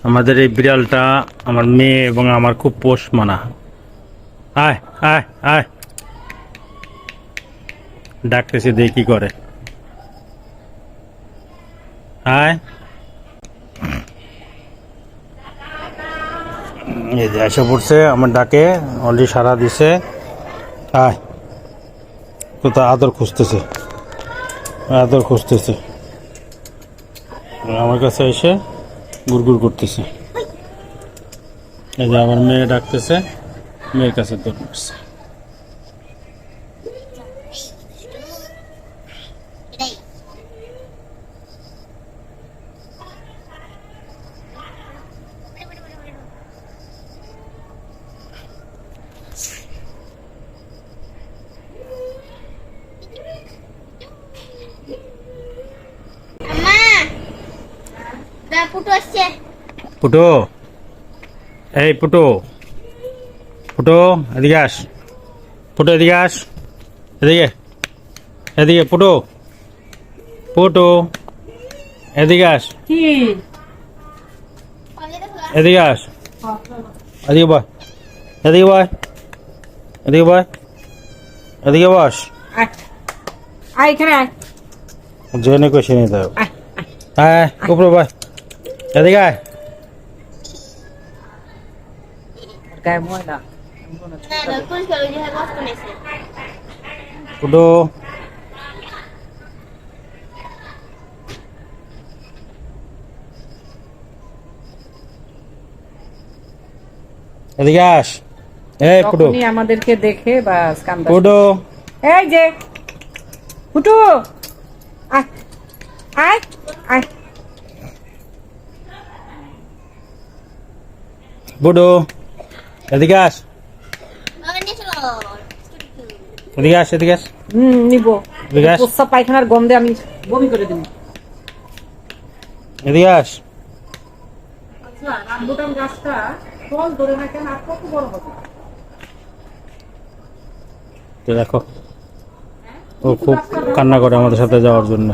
আমাদের এই বিড়ালটা আমার মেয়ে এবং আমার খুব পোষ মানা। আয় আয় আয়, ডাকতেছে দেখি কি করে। আয়, এই যে এসে পড়ছে আমার ডাকে, অলরেডি সাড়া দিছে। আয়, কোথাও আদর খুঁজতেছে, আদর খুঁজতেছে, আমার কাছে এসে গুড়গুড় করতেছে। এই যে আমার মেয়ে ডাকতেছে, মেয়ের কাছে দৌড় মারছে। পুটো, এই পুটো, পুটো এদিকে আস, পুটো এদিকে আস, এদিকে এদিকে পুটো, পুটো এদিকে আস, এদিকে আস, এদিকে বয়, এদিকে বয়, এদিকে বয়, এদিকে বস। আয় এখানে আয়, জেনে কষে নিতে হবে। হ্যাঁ উপরে বয়, এদিকে আয়। গায়ে ময়লা পুটো, এদিকে আস। এই পুটো, তখনই আমাদেরকে দেখে বাস কান্দা। পুটো, এই যে ফুটু, আয় আয় আয়, পুটো এদিকে আস, এদিকে আস, এদিকে আস, নিব। এদিকে আস, প্রস্রাব পায়খানার গন্ধে আমি বমি করে দিব। এদিকে আস। আচ্ছা, রামবুটান গাছটা ফল ধরে না কেন, আর কত বড় হবে? তো দেখো, ও খুব কান্না করে আমাদের সাথে যাওয়ার জন্য।